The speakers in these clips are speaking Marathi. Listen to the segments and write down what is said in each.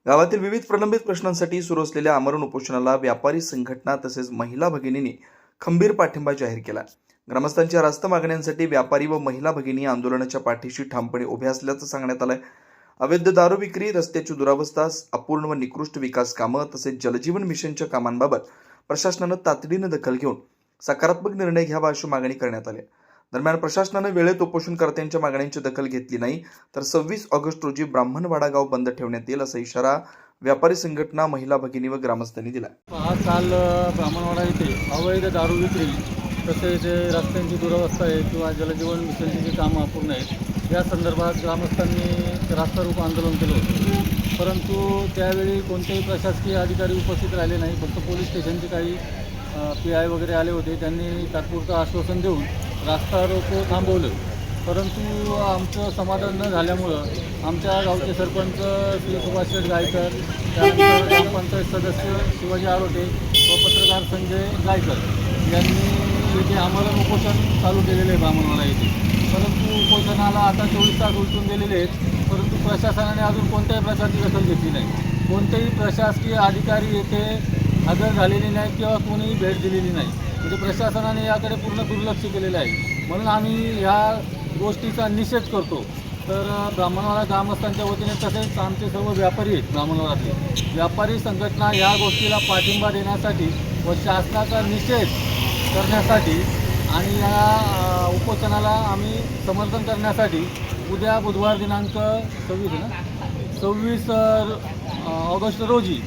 गावातील विविध प्रलंबित प्रश्नांसाठी सुरू असलेल्या आमरण उपोषणाला व्यापारी संघटना तसेच महिला भगिनींनी खंबीर पाठिंबा जाहीर केला। ग्रामस्थांच्या रास्त मागण्यांसाठी व्यापारी व महिला भगिनी आंदोलनाच्या पाठीशी ठामपणे उभ्या असल्याचं सांगण्यात आलंय। अवैध दारू विक्री, रस्त्याची दुरावस्था, अपूर्ण व निकृष्ट विकास कामं तसेच जलजीवन मिशनच्या कामांबाबत प्रशासनानं तातडीनं दखल घेऊन सकारात्मक निर्णय घ्यावा अशी मागणी करण्यात आली। दरम्यान प्रशासनानं वेळेत उपोषणकर्त्यांच्या मागण्यांची दखल घेतली नाही तर 26 ऑगस्ट रोजी ब्राह्मणवाडा गाव बंद ठेवण्यात येईल असा इशारा व्यापारी संघटना, महिला भगिनी व ग्रामस्थांनी दिला। काल ब्राह्मणवाडा येथे अवैध दारू विक्री तसेच रस्त्यांची दुरावस्था आहे किंवा जलजीवन मिशनची जी कामं अपूर्ण आहेत या संदर्भात ग्रामस्थांनी रास्ता रोको आंदोलन केलं होतं। परंतु त्यावेळी कोणतेही प्रशासकीय अधिकारी उपस्थित राहिले नाही। फक्त पोलीस स्टेशनचे काही PI वगैरे आले होते। त्यांनी तात्पुरतं आश्वासन देऊन रास्ता रोको थांबवलं। परंतु आमचं समाधान न झाल्यामुळं आमच्या गावचे सरपंच श्री सुभाष शेठ गायकर, त्यानंतर पंचायत सदस्य शिवाजी आरोटे व पत्रकार संजय गायकर यांनी इथे आमरण उपोषण चालू केलेलं आहे ब्राह्मणवाडा येथे। परंतु उपोषणाला आता 24 तास उलटून गेलेले आहेत, परंतु प्रशासनाने अजून कोणत्याही प्रकारची दखल घेतली नाही। कोणतेही प्रशासकीय अधिकारी येथे हजर झालेले नाही किंवा कोणीही भेट दिलेली नाही। म्हणजे प्रशासनाने याकडे पूर्ण दुर्लक्ष केलेलं आहे। म्हणून आम्ही ह्या गोष्टीचा निषेध करतो। तर ब्राह्मणवाडा ग्रामस्थांच्या वतीने तसेच आमचे सर्व व्यापारी आहेत ब्राह्मणवाडातले व्यापारी संघटना या गोष्टीला पाठिंबा देण्यासाठी व शासनाचा निषेध करण्यासाठी आणि या उपोषणाला आम्ही समर्थन करण्यासाठी उद्या बुधवार दिनांक 26 ऑगस्ट रोजी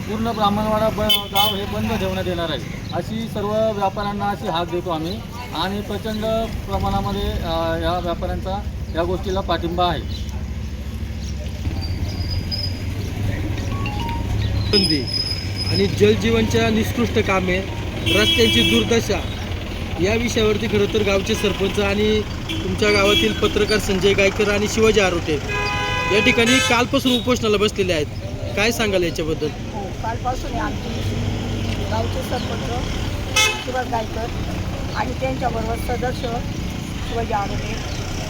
पूर्ण ब्राह्मणवाडा गाव हे बंद ठेवण्यात येणार आहे अशी सर्व व्यापाऱ्यांना अशी हाक देतो आम्ही। आणि प्रचंड प्रमाणामध्ये या व्यापाऱ्यांचा या गोष्टीला पाठिंबा आहे। आणि जलजीवनच्या निकृष्ट कामे, रस्त्यांची दुर्दशा या विषयावरती खरं तर गावचे सरपंच आणि तुमच्या गावातील पत्रकार संजय गायकर आणि शिवाजी आरोटे या ठिकाणी कालपासून उपोषणाला बसलेले आहेत। काय सांगाल याच्याबद्दल? कालपासून आमची गावचे सरपंच शिवाजी गायकर आणि त्यांच्याबरोबर सदस्य शिवाजी आरोटे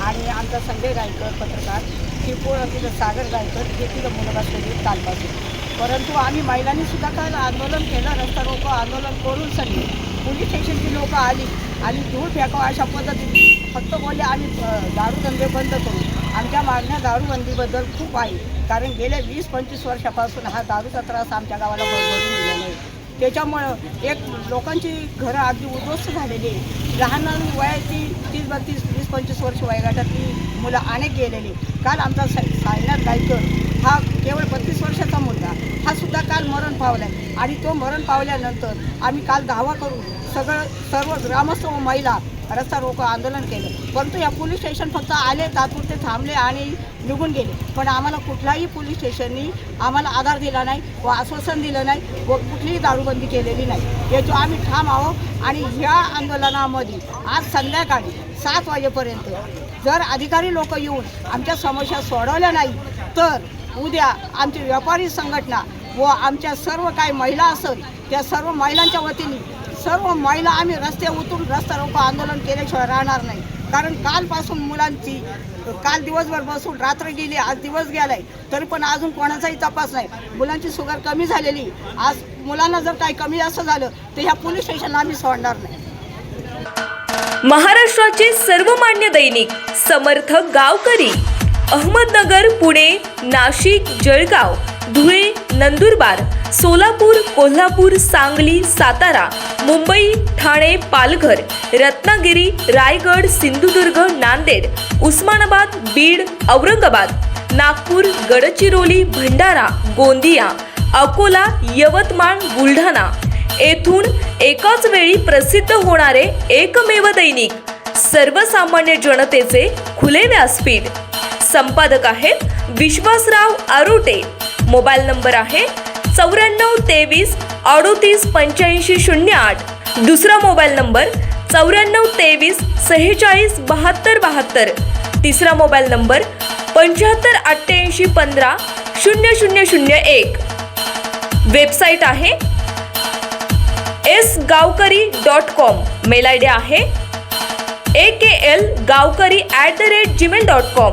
आणि आमचा संजय गायकर पत्रकार तिथं सागर गायकर हे तिथं मुलं बसलेले कालपासून। परंतु आम्ही महिलांनीसुद्धा काल आंदोलन केलं, रस्ता रोको आंदोलन करून सगळी पोलीस स्टेशनची लोकं आली आणि धूळ फेकावं अशा पद्धतीने फक्त बोलले आम्ही दारूधंदे बंद करू। आमच्या मागण्या दारूबंदीबद्दल खूप आहे, कारण गेल्या 20-25 वर्षापासून हा दारूचा त्रास आमच्या गावाला भरभरून दिलेला आहे। त्याच्यामुळं एक लोकांची घरं अगदी उद्ध्वस्त झालेली आहे। लहान लहान वयाची 30-32, 20-25 वर्ष वयोगटातली मुलं अनेक गेलेली। काल आमचा साईनाथ गायकर हा केवळ 32 वर्षाचा मुलगा हा सुद्धा काल मरण पावला आहे आणि तो मरण पावल्यानंतर आम्ही काल दावा करून सर्व ग्रामस्थ व महिला रस्ता रोको आंदोलन केलं। परंतु या पोलीस स्टेशन फक्त आले, तात्पुरते थांबले आणि निघून गेले, पण आम्हाला कुठलाही पोलीस स्टेशननी आम्हाला आधार दिला नाही व आश्वासन दिलं नाही व कुठलीही दारूबंदी केलेली नाही। याचं आम्ही ठाम आहोत। आणि ह्या आंदोलनामध्ये आज संध्याकाळी 7 वाजेपर्यंत जर अधिकारी लोक येऊन आमच्या समस्या सोडवल्या नाही तर उद्या आमची व्यापारी संघटना व आमच्या सर्व काही महिला असेल त्या सर्व महिलांच्या वतीने सर्व महिला आम्ही रस्त्यावर उतरून रस्ता रोको आंदोलन केल्याशिवाय राहणार नाही। कारण कालपासून मुलांची काल दिवसभर बसून रात्र गेली, आज दिवस गेलाय, तरी पण अजून कोणाचाही तपास नाही। मुलांची शुगर कमी झालेली, आज मुलांना जर काही कमी जास्त झालं तर ह्या पोलीस स्टेशनला आम्ही सोडणार नाही। महाराष्ट्राचे सर्वमान्य दैनिक समर्थ गावकरी अहमदनगर, पुणे, नाशिक, जळगाव, धुळे, नंदुरबार, सोलापूर, कोल्हापूर, सांगली, सातारा, मुंबई, ठाणे, पालघर, रत्नागिरी, रायगड, सिंधुदुर्ग, नांदेड, उस्मानाबाद, बीड, औरंगाबाद, नागपूर, गडचिरोली, भंडारा, गोंदिया, अकोला, यवतमाळ, बुलढाणा येथून एकाच वेळी प्रसिद्ध होणारे एकमेव दैनिक, सर्वसामान्य जनतेचे खुले व्यासपीठ। संपादक आहेत विश्वासराव आरोटे। मोबाईल नंबर आहे 94 23 38 85 08। दुसरा मोबाईल नंबर 94 23 46 72 72। तिसरा मोबाईल नंबर 75 88 15 0001। वेबसाईट आहे sgavkari.com। मेल आयडी आहे aklgavkari@gmail.com।